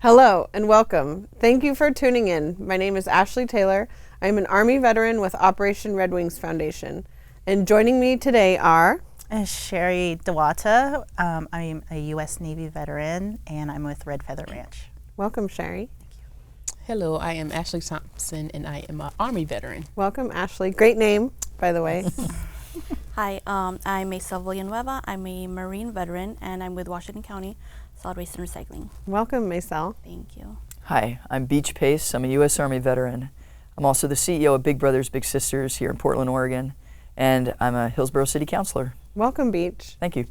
Hello and welcome. Thank you for tuning in. My name is Ashley Taylor. I am an Army veteran with Operation Red Wings Foundation. And joining me today are... Sherry DeWatta. I'm a U.S. Navy veteran and I'm with Red Feather Ranch. Welcome, Sherry. Hello, I am Ashley Thompson and I am an Army veteran. Welcome, Ashley. Great name, by the way. Hi, I'm Maysel Villanueva. I'm a Marine veteran and I'm with Washington County Solid Waste and Recycling. Welcome, Maysel. Thank you. Hi, I'm Beach Pace. I'm a U.S. Army veteran. I'm also the CEO of Big Brothers Big Sisters here in Portland, Oregon, and I'm a Hillsborough City Councilor. Welcome, Beach. Thank you.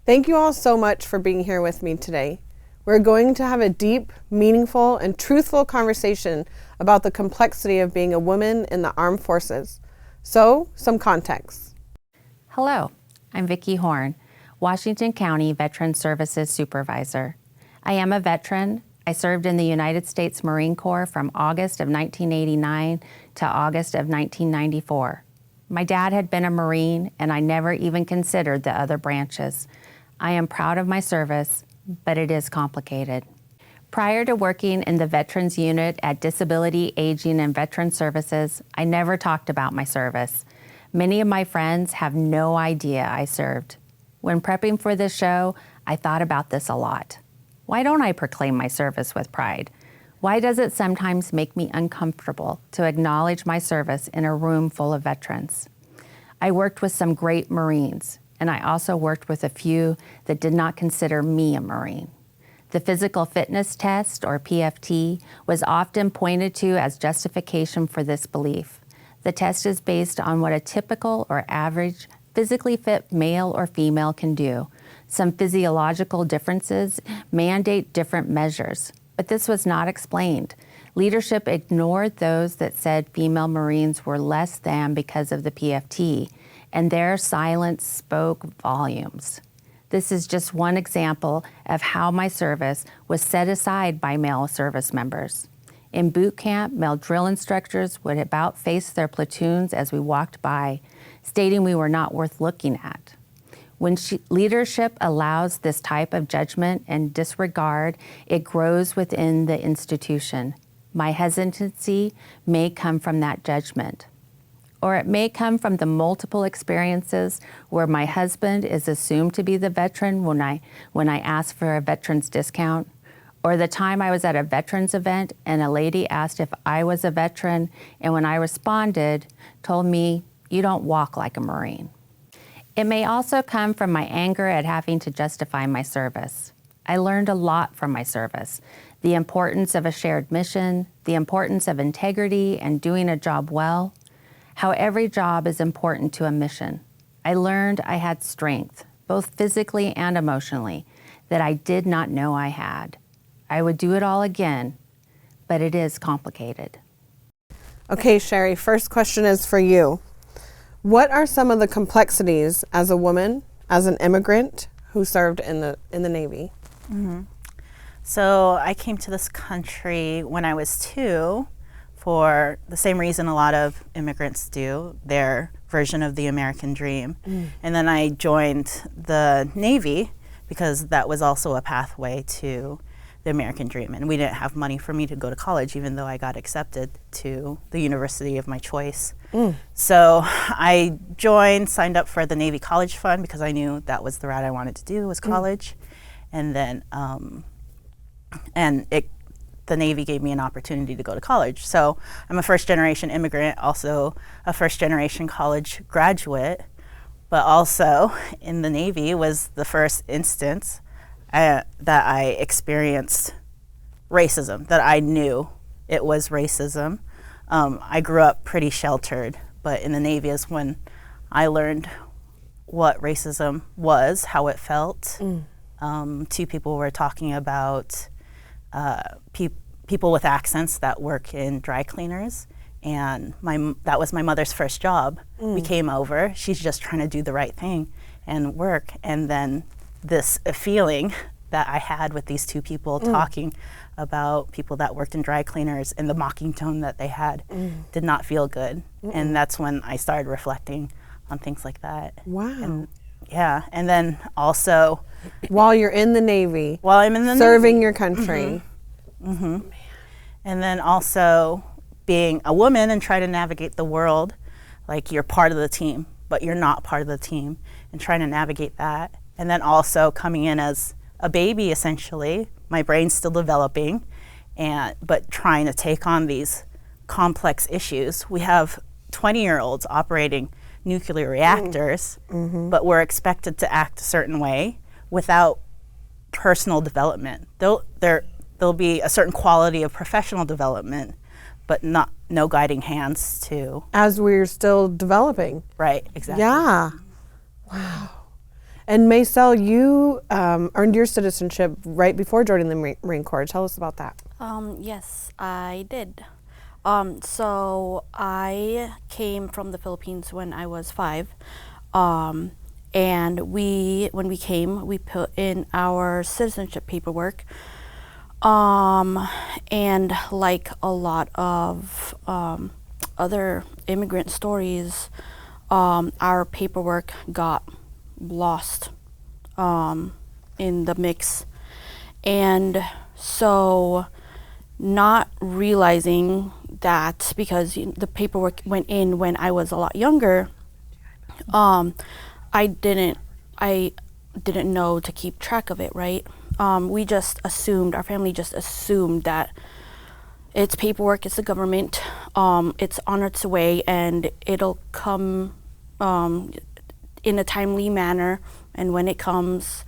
Thank you all so much for being here with me today. We're going to have a deep, meaningful, and truthful conversation about the complexity of being a woman in the armed forces. So, some context. Hello, I'm Vicki Horn, Washington County Veteran Services Supervisor. I am a veteran. I served in the United States Marine Corps from August of 1989 to August of 1994. My dad had been a Marine, and I never even considered the other branches. I am proud of my service, but it is complicated. Prior to working in the Veterans Unit at Disability, Aging, and Veteran Services, I never talked about my service. Many of my friends have no idea I served. When prepping for this show, I thought about this a lot. Why don't I proclaim my service with pride? Why does it sometimes make me uncomfortable to acknowledge my service in a room full of veterans? I worked with some great Marines, and I also worked with a few that did not consider me a Marine. The physical fitness test, or PFT, was often pointed to as justification for this belief. The test is based on what a typical or average physically fit male or female can do. Some physiological differences mandate different measures, but this was not explained. Leadership ignored those that said female Marines were less than because of the PFT, and their silence spoke volumes. This is just one example of how my service was set aside by male service members. In boot camp, male drill instructors would about face their platoons as we walked by, stating we were not worth looking at. When leadership allows this type of judgment and disregard, it grows within the institution. My hesitancy may come from that judgment, or it may come from the multiple experiences where my husband is assumed to be the veteran when I ask for a veteran's discount, or the time I was at a veterans event and a lady asked if I was a veteran, and when I responded, told me, "You don't walk like a Marine." It may also come from my anger at having to justify my service. I learned a lot from my service. The importance of a shared mission, the importance of integrity and doing a job well, how every job is important to a mission. I learned I had strength, both physically and emotionally, that I did not know I had. I would do it all again, but it is complicated. Okay, Sherry, first question is for you. What are some of the complexities as a woman, as an immigrant who served in the Navy? Mm-hmm. So I came to this country when I was 2 for the same reason a lot of immigrants do, their version of the American dream. And then I joined the Navy because that was also a pathway to the American dream. And we didn't have money for me to go to college, even though I got accepted to the university of my choice. So I signed up for the Navy College Fund because I knew that was the route I wanted to do, was college. And then, the Navy gave me an opportunity to go to college. So I'm a first-generation immigrant, also a first-generation college graduate, but also in the Navy was the first instance that I experienced racism, that I knew it was racism. I grew up pretty sheltered, but in the Navy is when I learned what racism was, how it felt. 2 people were talking about people with accents that work in dry cleaners, and that was my mother's first job. We came over, she's just trying to do the right thing and work, and then this feeling that I had with these 2 people talking about people that worked in dry cleaners and the mocking tone that they had did not feel good. And that's when I started reflecting on things like that. Wow. And then also while you're in the Navy, while I'm in the serving Navy, your country, And then also being a woman and trying to navigate the world, like you're part of the team, but you're not part of the team, and trying to navigate that. And then also coming in as a baby, essentially, my brain's still developing, but trying to take on these complex issues. We have 20-year-olds operating nuclear reactors, but we're expected to act a certain way without personal development. There'll be a certain quality of professional development, but no guiding hands to. As we're still developing. Right, exactly. Yeah. Wow. And Maisel, you earned your citizenship right before joining the Marine Corps. Tell us about that. Yes, I did. So I came from the Philippines when I was 5. And when we came, we put in our citizenship paperwork. And like a lot of other immigrant stories, our paperwork got lost in the mix. And so not realizing that, because the paperwork went in when I was a lot younger, I didn't know to keep track of it, right? We just assumed, our family just assumed that it's paperwork, it's the government, it's on its way, and it'll come in a timely manner. And when it comes,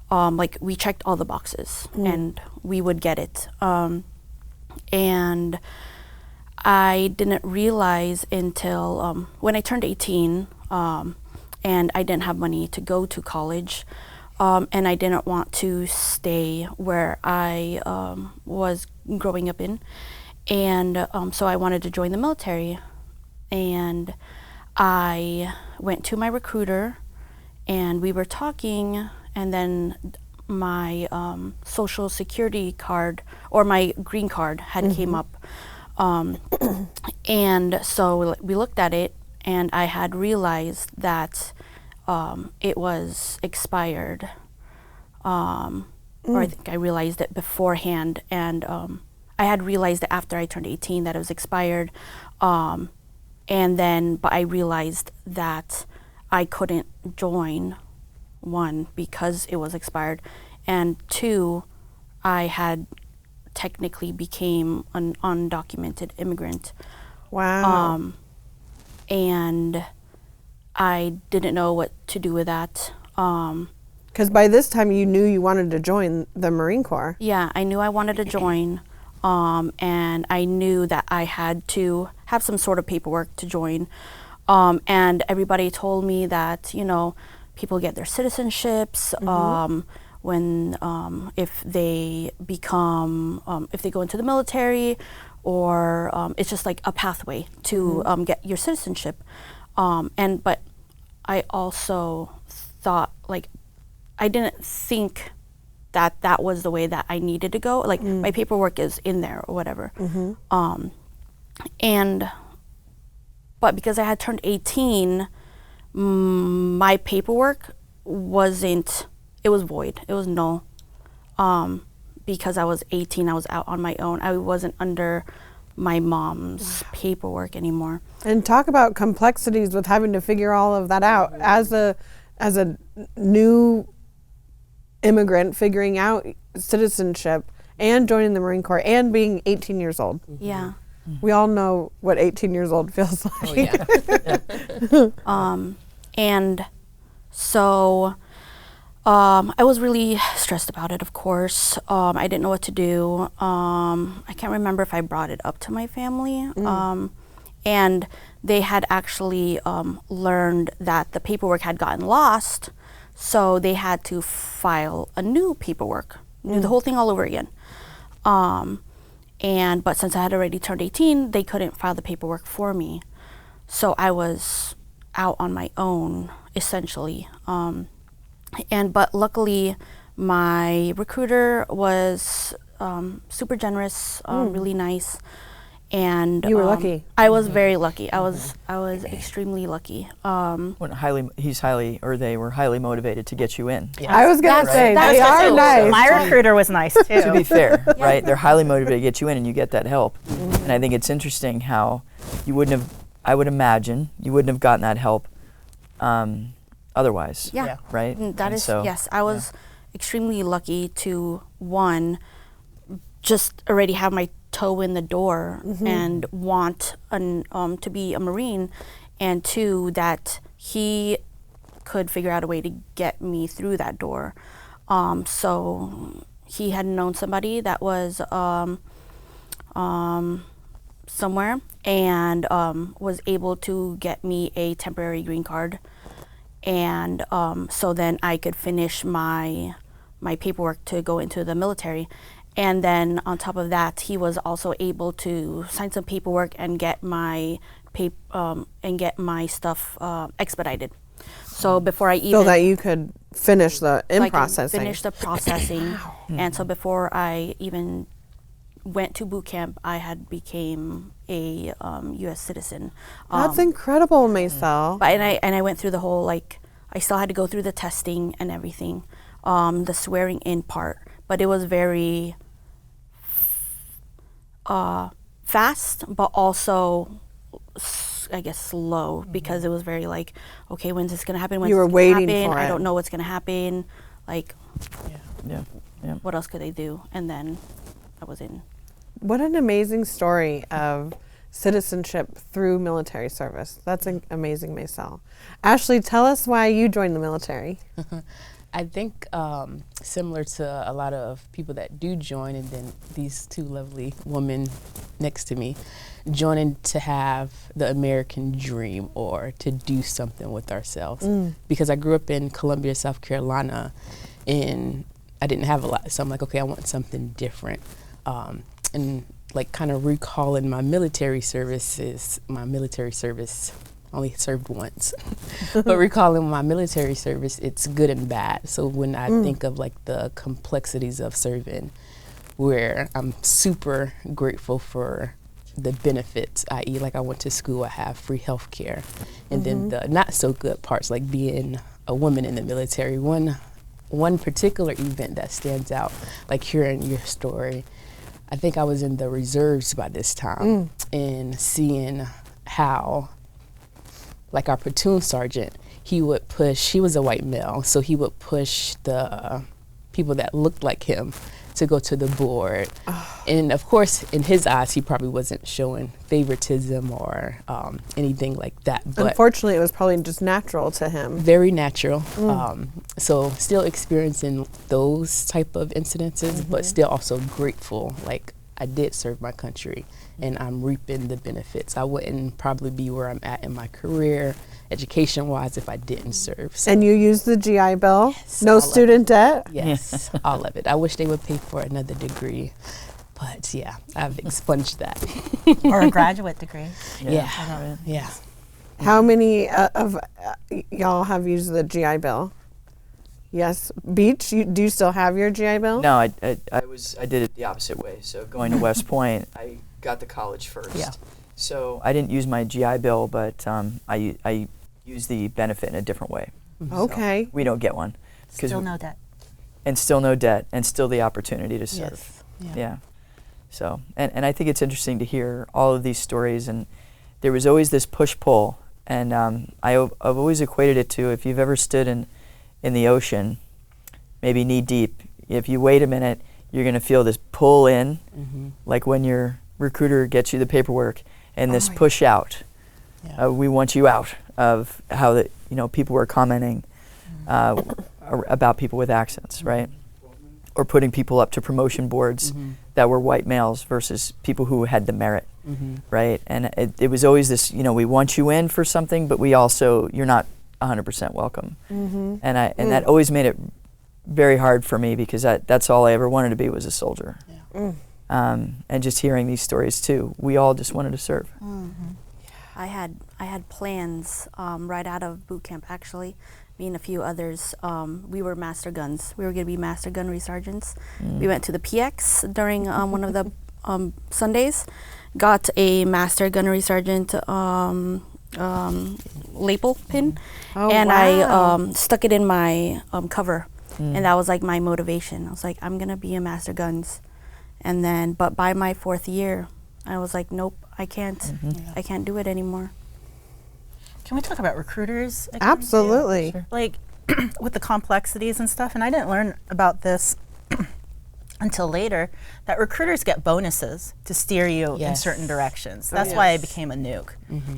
like, we checked all the boxes and we would get it. And I didn't realize until when I turned 18, and I didn't have money to go to college, and I didn't want to stay where I was growing up in. And so I wanted to join the military. And I went to my recruiter, and we were talking, and then my social security card, or my green card, had came up. And so we looked at it, and I had realized that it was expired. Or I think I realized it beforehand, and I had realized it after I turned 18 that it was expired. And then, but I realized that I couldn't join, 1, because it was expired, and 2, I had technically became an undocumented immigrant. Wow. And I didn't know what to do with that. Because by this time you knew you wanted to join the Marine Corps. Yeah, I knew I wanted to join, and I knew that I had to have some sort of paperwork to join. And everybody told me that, people get their citizenships when if they become, if they go into the military, or it's just like a pathway to get your citizenship. But I also thought, like, I didn't think that that was the way that I needed to go. Like, my paperwork is in there or whatever. But because I had turned 18, my paperwork wasn't, it was void. It was null. Because I was 18, I was out on my own. I wasn't under my mom's paperwork anymore. And talk about complexities with having to figure all of that out as a new immigrant, figuring out citizenship and joining the Marine Corps and being 18 years old. Yeah. We all know what 18 years old feels like. Oh, yeah. And so I was really stressed about it, of course. I didn't know what to do. I can't remember if I brought it up to my family. And they had actually learned that the paperwork had gotten lost, so they had to file a new paperwork, do the whole thing all over again. But since I had already turned 18, they couldn't file the paperwork for me. So I was out on my own, essentially. But luckily, my recruiter was super generous, really nice. And You were lucky. I was very lucky. I was extremely lucky. They were highly motivated to get you in. I was going to say, that's they what are it was. nice. My recruiter was nice too. To be fair, right? They're highly motivated to get you in, and you get that help. And I think it's interesting how I would imagine you wouldn't have gotten that help otherwise. Yeah. Right? That And is, so, yes, I was extremely lucky to, one, just already have my toe in the door and want to be a Marine, and two, that he could figure out a way to get me through that door. So he had known somebody that was somewhere and was able to get me a temporary green card. And so then I could finish my paperwork to go into the military. And then on top of that, he was also able to sign some paperwork and get my stuff expedited. So before I even So that you could finish the so I could processing. finish the processing, and so before I even went to boot camp, I had became a U.S. citizen. That's incredible, Maisel. But and I went through the whole, like, I still had to go through the testing and everything, the swearing in part, but it was very fast, but also I guess slow, because it was very like, okay, when's this gonna happen? When's You were this gonna waiting happen? for I it. don't know what's gonna happen. Like, yeah. what else could they do? And then I was in. What an amazing story of citizenship through military service. That's amazing, Maisel. Ashley, tell us why you joined the military. I think similar to a lot of people that do join, and then these two lovely women next to me, joining to have the American dream or to do something with ourselves. Because I grew up in Columbia, South Carolina, and I didn't have a lot. So I'm like, okay, I want something different. And like kind of recalling my military service, only served once. But recalling my military service, it's good and bad. So when I think of like the complexities of serving, where I'm super grateful for the benefits, i.e. like I went to school, I have free health care. And then the not so good parts, like being a woman in the military. One particular event that stands out, like hearing your story, I think I was in the reserves by this time, and seeing how, like our platoon sergeant, he was a white male, so he would push the people that looked like him to go to the board. And of course, in his eyes, he probably wasn't showing favoritism or anything like that. But Unfortunately, it was probably just natural to him. very natural. So still experiencing those type of incidences, but still also grateful, like I did serve my country and I'm reaping the benefits. I wouldn't probably be where I'm at in my career, education-wise, if I didn't serve. So And you used the GI Bill? Yes, No all of student debt? yes, all of it. I wish they would pay for another degree, but yeah, I've expunged that. Or a graduate degree. Yeah. How many of y'all have used the GI Bill? Yes. Beach, do you still have your GI Bill? No, I did it the opposite way. So going to West Point, I got to college first. Yeah. So I didn't use my GI Bill, but I used the benefit in a different way. Okay. So we don't get one. 'Cause Still no debt. And still no debt, and still the opportunity to serve. Yes. Yeah. So, and I think it's interesting to hear all of these stories, and there was always this push-pull, and I've always equated it to, if you've ever stood in the ocean, maybe knee-deep, if you wait a minute, you're going to feel this pull in, like when your recruiter gets you the paperwork, and this push out. Yeah. We want you out of how people were commenting about people with accents, right? Or putting people up to promotion boards that were white males versus people who had the merit, right? And it was always this, we want you in for something, but you're not 100% welcome. And that always made it very hard for me, because that's all I ever wanted to be, was a soldier. Yeah. And just hearing these stories too, we all just wanted to serve. I had plans right out of boot camp, actually. Me and a few others, we were master guns. We were going to be master gun sergeants. We went to the PX during one of the Sundays, got a Master Gunnery Sergeant lapel pin, and wow. I stuck it in my cover, and that was like my motivation. I was like, I'm gonna be a Master Guns, and then but by my 4th year, I was like, nope, I can't. I can't do it anymore. Can we talk about recruiters again? Absolutely. Sure. Like with the complexities and stuff, and I didn't learn about this until later, that recruiters get bonuses to steer you in Yes. certain directions. That's why I yes. became a nuke.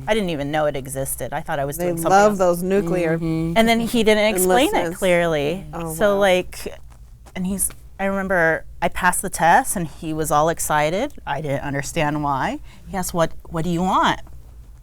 I didn't even know it existed. I thought I was They doing something love else. those nuclear. And then he didn't explain it Enlistments. clearly. Oh, So wow. like, and I remember I passed the test and he was all excited. I didn't understand why. He asked, what do you want?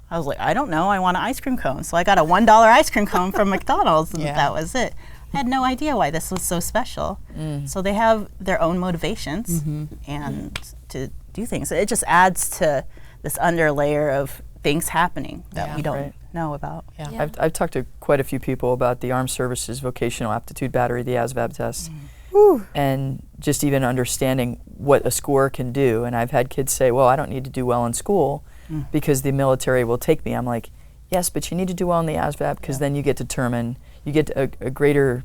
I was like, I don't know, I want an ice cream cone. So I got a $1 ice cream cone from McDonald's, and Yeah. that was it. I had no idea why this was so special. So they have their own motivations and to do things. It just adds to this underlayer of things happening that Yeah. we don't Right. know about. Yeah. I've talked to quite a few people about the Armed Services Vocational Aptitude Battery, the ASVAB test, and just even understanding what a score can do. And I've had kids say, well, I don't need to do well in school because the military will take me. I'm like, yes, but you need to do well in the ASVAB because then you get a greater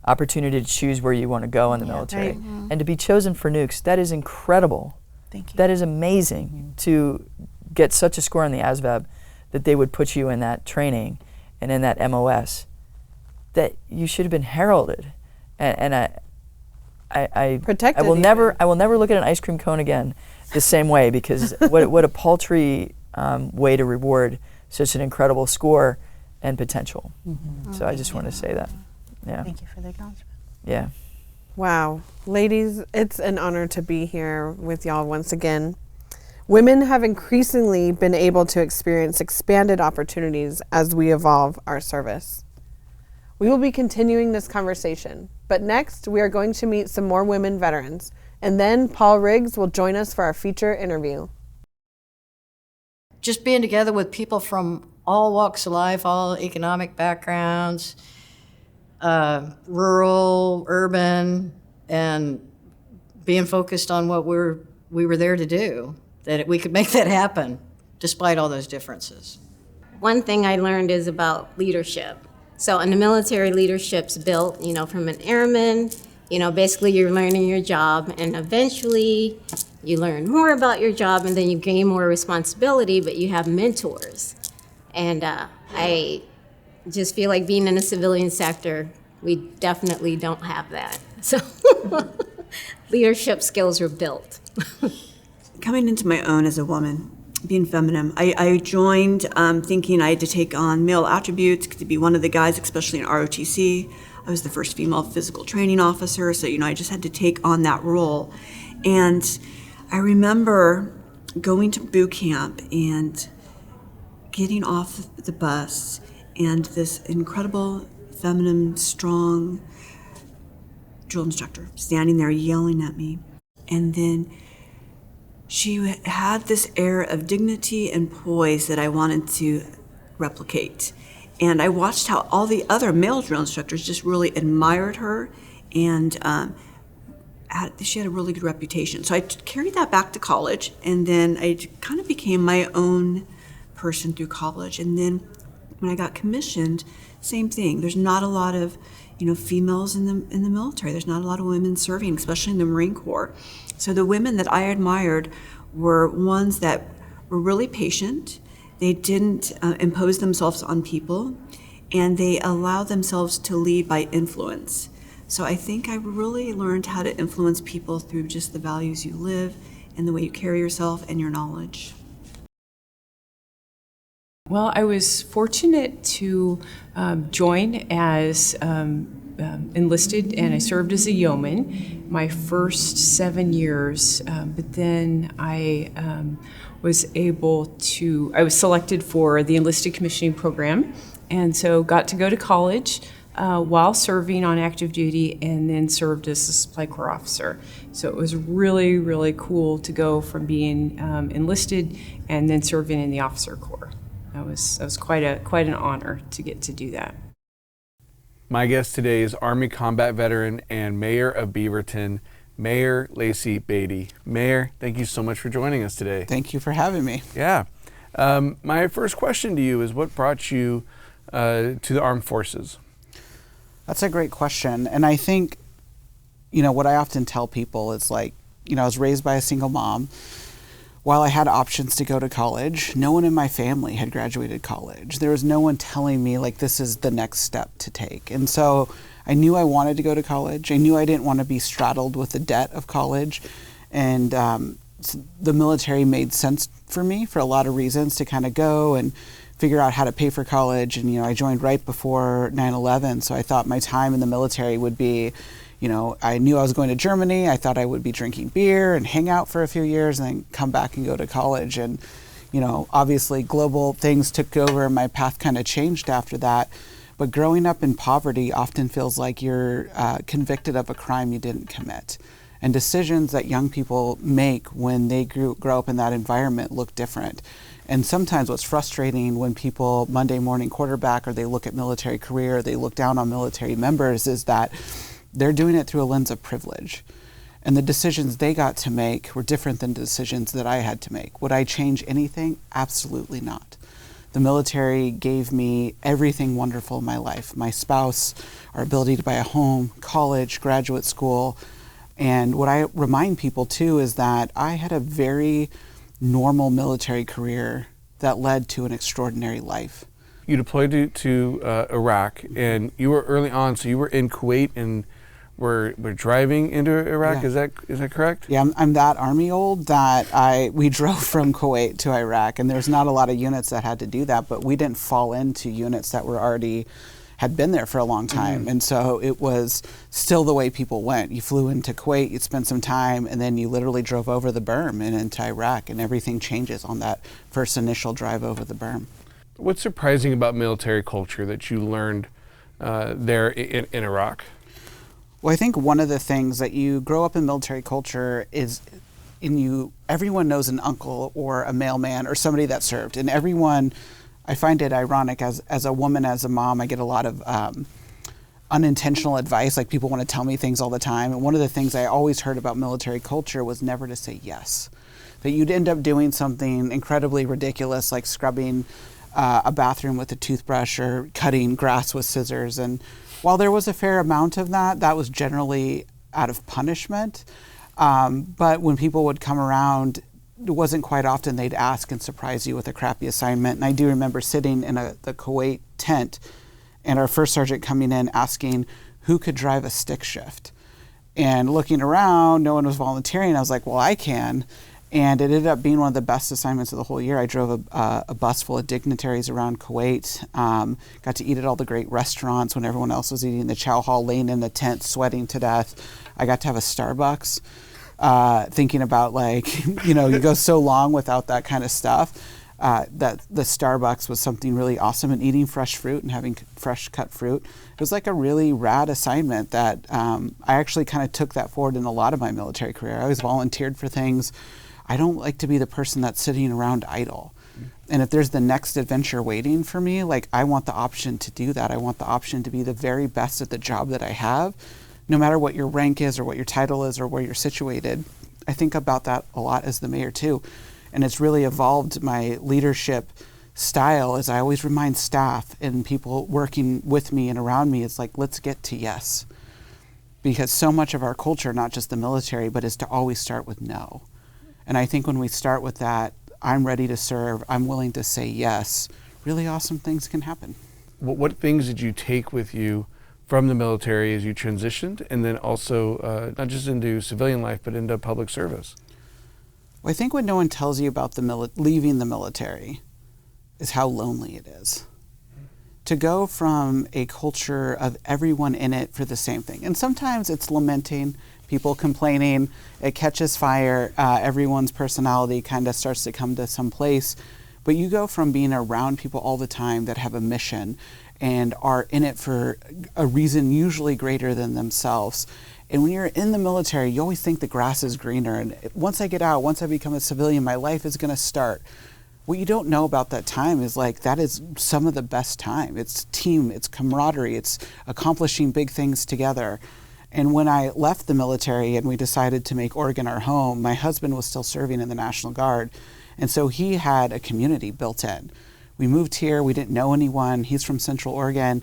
opportunity to choose where you want to go in the military. Right. And to be chosen for nukes, that is incredible. Thank you. That is amazing to get such a score on the ASVAB that they would put you in that training and in that MOS that you should have been heralded. And I Protected I will even. never look at an ice cream cone again the same way because what a paltry way to reward such an incredible score and potential. So I just want to say that. Yeah. Thank you for the acknowledgement. Yeah. Wow. Ladies, it's an honor to be here with y'all once again. Women have increasingly been able to experience expanded opportunities as we evolve our service. We will be continuing this conversation, but next we are going to meet some more women veterans, and then Paul Riggs will join us for our feature interview. Just being together with people from all walks of life, all economic backgrounds, rural, urban, and being focused on what we were there to do, that we could make that happen despite all those differences. One thing I learned is about leadership. So in the military, leadership's built, from an airman, basically you're learning your job, and eventually you learn more about your job, and then you gain more responsibility, but you have mentors. And I just feel like being in the civilian sector, we definitely don't have that. So leadership skills are built. Coming into my own as a woman, being feminine, I joined thinking I had to take on male attributes to be one of the guys, especially in ROTC. I was the first female physical training officer, so I just had to take on that role. And I remember going to boot camp and getting off the bus, and this incredible, feminine, strong drill instructor standing there yelling at me. And then she had this air of dignity and poise that I wanted to replicate. And I watched how all the other male drill instructors just really admired her, and she had a really good reputation. So I carried that back to college, and then I kind of became my own person through college. And then when I got commissioned, same thing. There's not a lot of females in the military. There's not a lot of women serving, especially in the Marine Corps. So the women that I admired were ones that were really patient. They didn't impose themselves on people, and they allowed themselves to lead by influence. So I think I really learned how to influence people through just the values you live and the way you carry yourself and your knowledge. Well, I was fortunate to join as enlisted, and I served as a yeoman my first 7 years, but then I was selected for the enlisted commissioning program, and so got to go to college while serving on active duty, and then served as a supply corps officer. So it was really, really cool to go from being enlisted and then serving in the officer corps. That was quite an honor to get to do that. My guest today is Army combat veteran and Mayor of Beaverton, Mayor Lacey Beaty. Mayor, thank you so much for joining us today. Thank you for having me. Yeah. My first question to you is, what brought you to the armed forces? That's a great question. And I think, what I often tell people is like, I was raised by a single mom. While I had options to go to college, no one in my family had graduated college. There was no one telling me like this is the next step to take. And so I knew I wanted to go to college. I knew I didn't want to be straddled with the debt of college. And the military made sense for me for a lot of reasons to kind of go and figure out how to pay for college. And, I joined right before 9/11. So I thought my time in the military would be, I knew I was going to Germany. I thought I would be drinking beer and hang out for a few years and then come back and go to college. And, obviously global things took over and my path kind of changed after that. But growing up in poverty often feels like you're convicted of a crime you didn't commit. And decisions that young people make when they grow up in that environment look different. And sometimes what's frustrating when people Monday morning quarterback or they look at military career, they look down on military members is that they're doing it through a lens of privilege. And the decisions they got to make were different than the decisions that I had to make. Would I change anything? Absolutely not. The military gave me everything wonderful in my life. My spouse, our ability to buy a home, college, graduate school. And what I remind people too is that I had a very normal military career that led to an extraordinary life. You deployed to Iraq, and you were early on, so you were in Kuwait and we're driving into Iraq. Yeah. Is that correct? Yeah, I'm that Army old that we drove from Kuwait to Iraq, and there's not a lot of units that had to do that, but we didn't fall into units that were already had been there for a long time. And so it was still the way people went. You flew into Kuwait, you'd spend some time, and then you literally drove over the berm and into Iraq, and everything changes on that first initial drive over the berm. What's surprising about military culture that you learned there in Iraq? Well, I think one of the things that you grow up in military culture is everyone knows an uncle or a mailman or somebody that served. And everyone, I find it ironic as a woman, as a mom, I get a lot of unintentional advice. Like people want to tell me things all the time. And one of the things I always heard about military culture was never to say yes. That you'd end up doing something incredibly ridiculous like scrubbing a bathroom with a toothbrush or cutting grass with scissors. And while there was a fair amount of that, that was generally out of punishment. But when people would come around, it wasn't quite often they'd ask and surprise you with a crappy assignment. And I do remember sitting in the Kuwait tent and our first sergeant coming in asking who could drive a stick shift. And looking around, no one was volunteering. I was like, well, I can. And it ended up being one of the best assignments of the whole year. I drove a bus full of dignitaries around Kuwait, got to eat at all the great restaurants when everyone else was eating in the chow hall, laying in the tent, sweating to death. I got to have a Starbucks, thinking about you go so long without that kind of stuff, that the Starbucks was something really awesome, and eating fresh fruit and having fresh cut fruit. It was like a really rad assignment that I actually kind of took that forward in a lot of my military career. I always volunteered for things. I don't like to be the person that's sitting around idle. And if there's the next adventure waiting for me, I want the option to do that. I want the option to be the very best at the job that I have, no matter what your rank is or what your title is or where you're situated. I think about that a lot as the mayor too. And it's really evolved my leadership style as I always remind staff and people working with me and around me, it's like, let's get to yes. Because so much of our culture, not just the military, but is to always start with no. And I think when we start with that, I'm ready to serve, I'm willing to say yes, really awesome things can happen. What things did you take with you from the military as you transitioned, and then also not just into civilian life, but into public service? Well, I think what no one tells you about leaving the military is how lonely it is. To go from a culture of everyone in it for the same thing. And sometimes it's lamenting, people complaining, it catches fire, everyone's personality kind of starts to come to some place. But you go from being around people all the time that have a mission and are in it for a reason usually greater than themselves. And when you're in the military, you always think the grass is greener. And once I get out, once I become a civilian, my life is going to start. What you don't know about that time is that is some of the best time. It's team, it's camaraderie, it's accomplishing big things together. And when I left the military and we decided to make Oregon our home, my husband was still serving in the National Guard. And so he had a community built in. We moved here, we didn't know anyone. He's from Central Oregon.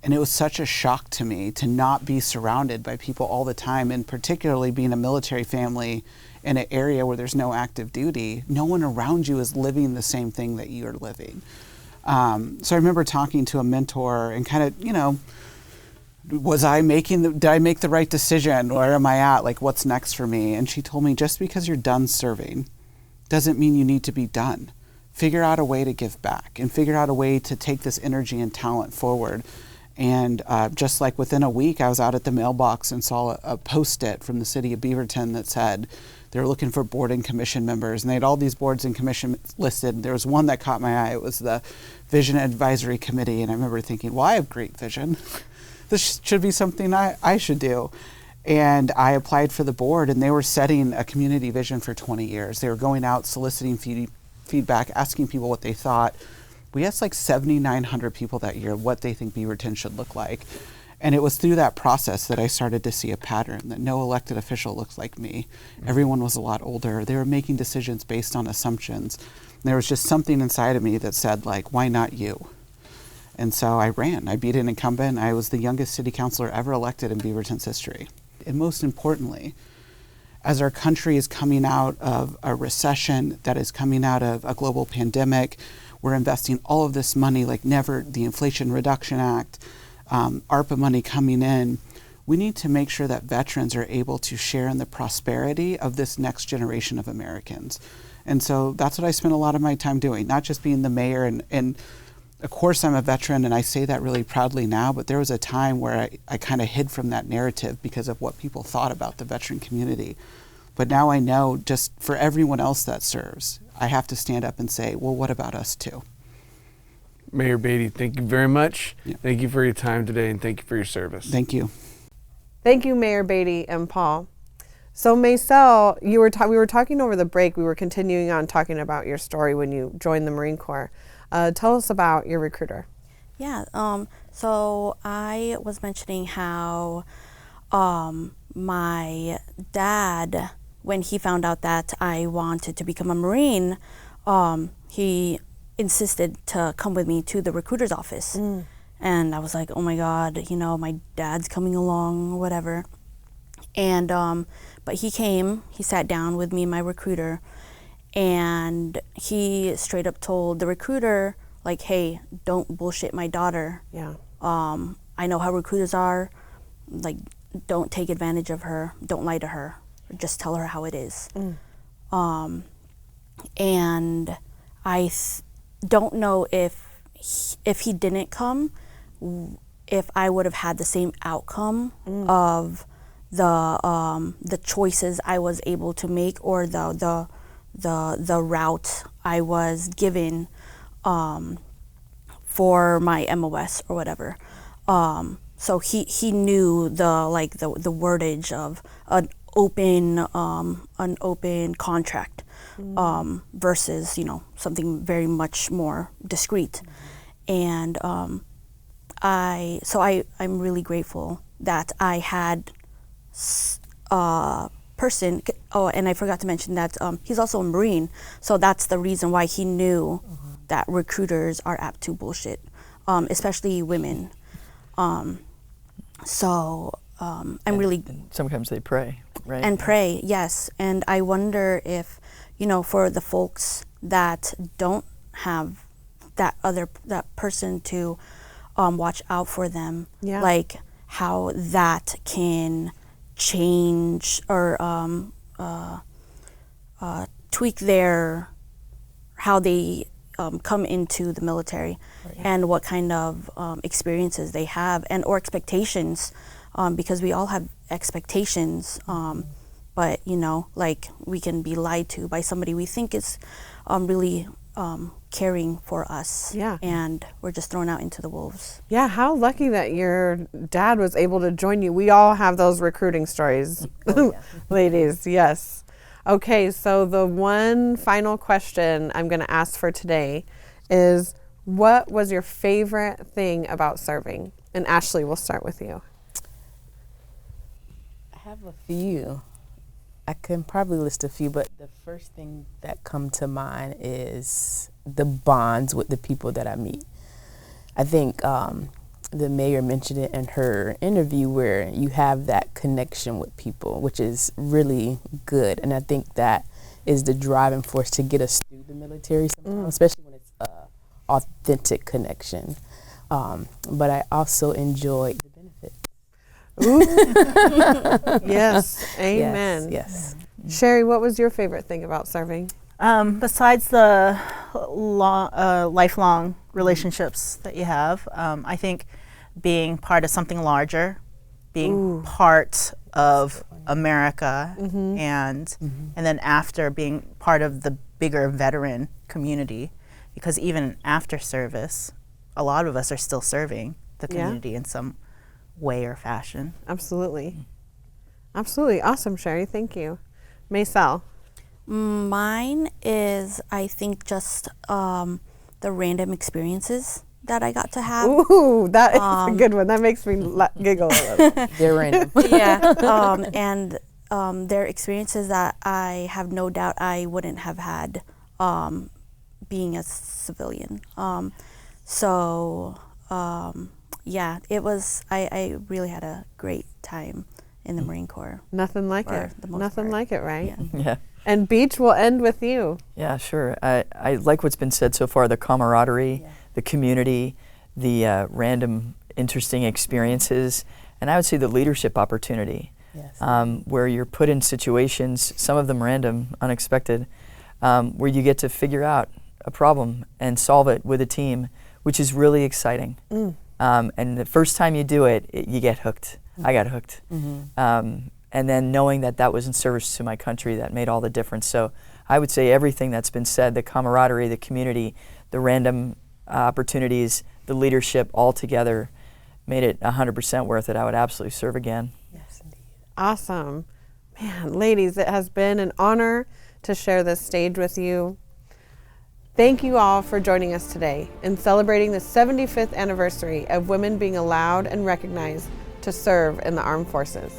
And it was such a shock to me to not be surrounded by people all the time, and particularly being a military family in an area where there's no active duty. No one around you is living the same thing that you're living. So I remember talking to a mentor and kind of, did I make the right decision? Where am I at? Like, what's next for me? And she told me, just because you're done serving doesn't mean you need to be done. Figure out a way to give back and figure out a way to take this energy and talent forward. And just like within a week, I was out at the mailbox and saw a post-it from the City of Beaverton that said they were looking for board and commission members. And they had all these boards and commissions listed. There was one that caught my eye. It was the Vision Advisory Committee. And I remember thinking, well, I have great vision. This should be something I should do. And I applied for the board, and they were setting a community vision for 20 years. They were going out, soliciting feedback, asking people what they thought. We asked like 7,900 people that year what they think Beaverton should look like. And it was through that process that I started to see a pattern, that no elected official looked like me. Everyone was a lot older. They were making decisions based on assumptions. And there was just something inside of me that said, like, why not you? And so I ran. I beat an incumbent. I was the youngest city councilor ever elected in Beaverton's history. And most importantly, as our country is coming out of a recession, that is coming out of a global pandemic, we're investing all of this money like never, the Inflation Reduction Act, ARPA money coming in. We need to make sure that veterans are able to share in the prosperity of this next generation of Americans. And so that's what I spent a lot of my time doing, not just being the mayor. And of course, I'm a veteran, and I say that really proudly now, but there was a time where I kind of hid from that narrative because of what people thought about the veteran community. But now I know, just for everyone else that serves, I have to stand up and say, well, what about us too? Mayor Beaty, thank you very much. Yeah. Thank you for your time today, and thank you for your service. Thank you. Thank you, Mayor Beaty and Paul. So Maisel, we were talking over the break. We were continuing on talking about your story when you joined the Marine Corps. Tell us about your recruiter. Yeah, so I was mentioning how my dad, when he found out that I wanted to become a Marine, he insisted to come with me to the recruiter's office. And I was like, oh my God, my dad's coming along, whatever. And, but he came, he sat down with me and my recruiter, and he straight up told the recruiter, like, hey, don't bullshit my daughter. Yeah. I know how recruiters are. Like, don't take advantage of her. Don't lie to her. Just tell her how it is. And I don't know if he didn't come, if I would have had the same outcome of the choices I was able to make, or the route I was given for my MOS or whatever. So he knew the wordage of an open contract versus something very much more discreet. And I'm really grateful that I had person. Oh, and I forgot to mention that he's also a Marine, so that's the reason why he knew that recruiters are apt to bullshit, especially women. I'm really. And sometimes they pray, right? And pray, yes. And I wonder if, for the folks that don't have that person to watch out for them, like how that can change or tweak how they come into the military, and what kind of experiences they have or expectations, because we all have expectations, but we can be lied to by somebody we think is really caring for us, and we're just thrown out into the wolves. Yeah, how lucky that your dad was able to join you. We all have those recruiting stories, ladies, yes. Okay, so the one final question I'm going to ask for today is, what was your favorite thing about serving? And Ashley, we'll start with you. have a few. I can probably list a few, but the first thing that come to mind is the bonds with the people that I meet. I think the mayor mentioned it in her interview where you have that connection with people, which is really good. And I think that is the driving force to get us through the military sometimes, especially when it's authentic connection. But I also enjoy the benefits. Ooh. Yes, amen. Yes. Sherry, what was your favorite thing about serving? Besides the lifelong relationships that you have, I think being part of something larger, being part of America, and then after being part of the bigger veteran community, because even after service, a lot of us are still serving the community in some way or fashion. Absolutely. Absolutely. Awesome, Sherry. Thank you. Maysel. Mine is, I think, just the random experiences that I got to have. Ooh, that is a good one. That makes me giggle a little. They're random. Yeah. And they're experiences that I have no doubt I wouldn't have had being a civilian. Yeah, it was, I really had a great time in the Marine Corps. Nothing like it. Nothing like it, right? Yeah. And Beach, will end with you. Yeah, sure. I like what's been said so far, the camaraderie, the community, the random interesting experiences, and I would say the leadership opportunity, where you're put in situations, some of them random, unexpected, where you get to figure out a problem and solve it with a team, which is really exciting. And the first time you do it, you get hooked. I got hooked. And then knowing that that was in service to my country, that made all the difference. So I would say everything that's been said, the camaraderie, the community, the random opportunities, the leadership, all together made it 100% worth it. I would absolutely serve again. Yes, indeed. Awesome. Man, ladies, it has been an honor to share this stage with you. Thank you all for joining us today in celebrating the 75th anniversary of women being allowed and recognized to serve in the armed forces.